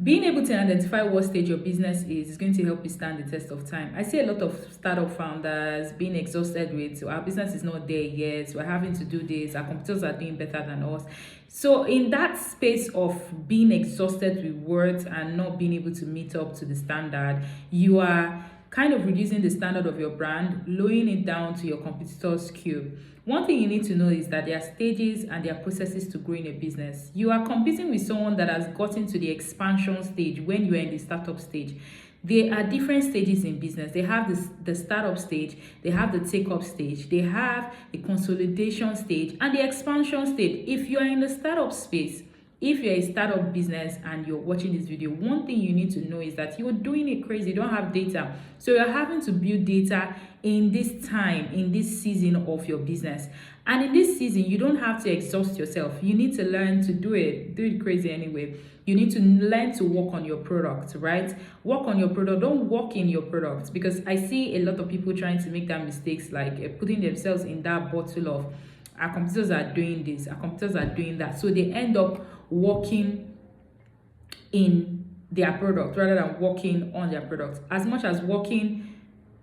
Being able to identify what stage your business is going to help you stand the test of time. I see a lot of startup founders being exhausted with, our business is not there yet, we're having to do this, our competitors are doing better than us. So in that space of being exhausted with words and not being able to meet up to the standard, you are kind of reducing the standard of your brand, lowering it down to your competitors' queue. One thing you need to know is that there are stages and there are processes to growing a business. You are competing with someone that has gotten to the expansion stage when you are in the startup stage. There are different stages in business. They have the startup stage, they have the take-up stage, they have the consolidation stage, and the expansion stage. If you are in the startup space, if you're a startup business and you're watching this video, one thing you need to know is that you're doing it crazy. You don't have data. So you're having to build data in this time, in this season of your business. And in this season, you don't have to exhaust yourself. You need to learn to do it crazy anyway. You need to learn to work on your product, right? Work on your product. Don't work in your product, because I see a lot of people trying to make that mistakes, like putting themselves in that bottle of, our competitors are doing this, our competitors are doing that. So they end up working in their product rather than working on their product. As much as working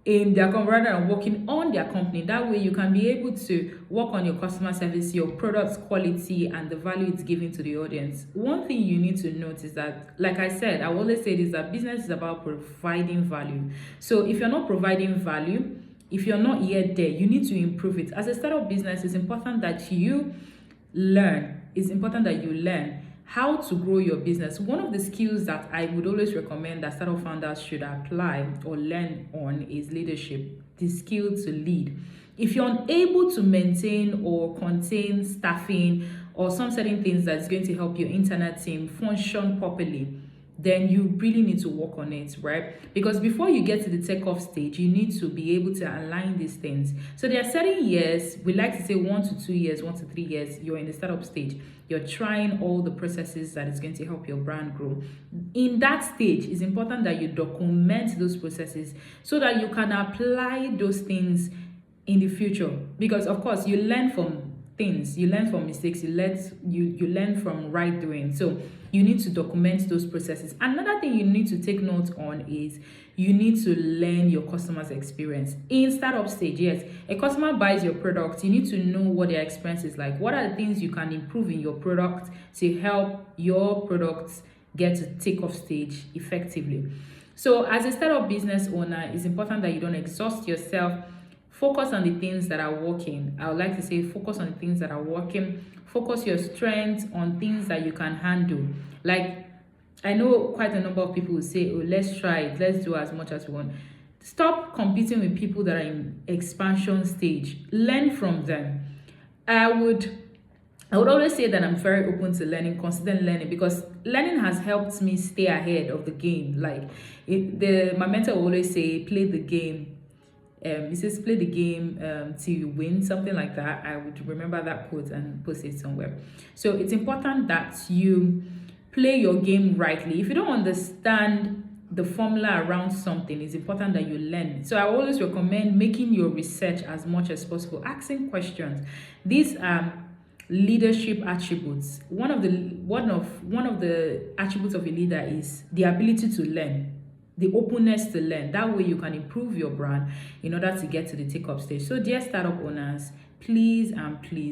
in their company rather than working on their company. That way you can be able to work on your customer service, your product's quality, and the value it's giving to the audience. One thing you need to note is that, like I said, I always say this, that business is about providing value. So if you're not providing value, if you're not yet there, you need to improve it. As a startup business, it's important that you learn. It's important that you learn how to grow your business. One of the skills that I would always recommend that startup founders should apply or learn on is leadership, the skill to lead. If you're unable to maintain or contain staffing or some certain things that's going to help your internet team function properly, then you really need to work on it, right? Because before you get to the takeoff stage, you need to be able to align these things. So there are certain years, we like to say 1 to 2 years, 1 to 3 years, you're in the startup stage. You're trying all the processes that is going to help your brand grow. In that stage, it's important that you document those processes so that you can apply those things in the future. Because of course, you learn from things, you learn from mistakes, you learn from right doing. So you need to document those processes. Another thing you need to take note on is you need to learn your customer's experience. In startup stage, yes, a customer buys your product, you need to know what their experience is like. What are the things you can improve in your product to help your products get to take-off stage effectively? So as a startup business owner, it's important that you don't exhaust yourself. Focus on the things that are working. I would like to say focus on the things that are working. Focus your strengths on things that you can handle. Like, I know quite a number of people will say, oh, let's try it. Let's do as much as we want. Stop competing with people that are in expansion stage. Learn from them. I would always say that I'm very open to learning, consistent learning, because learning has helped me stay ahead of the game. Like, my mentor will always say, play the game. It says play the game till you win, something like that. I would remember that quote and post it somewhere. So it's important that you play your game rightly. If you don't understand the formula around something, it's important that you learn. So I always recommend making your research as much as possible, asking questions. These are leadership attributes. One of the attributes of a leader is the ability to learn, the openness to learn. That way you can improve your brand in order to get to the take-up stage. So dear startup owners, please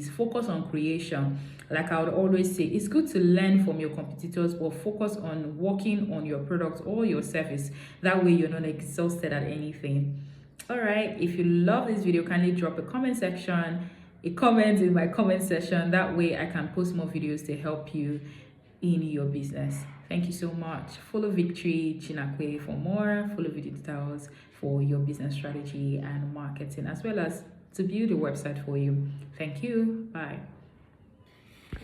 focus on creation. Like I would always say, it's good to learn from your competitors, but focus on working on your product or your service. That way you're not exhausted at anything. All right, if you love this video, kindly drop a comment in my comment section. That way I can post more videos to help you in your business. Thank you so much. Follow Victory Chinakwe for more. Follow video details for your business strategy and marketing, as well as to build a website for you. Thank you. Bye.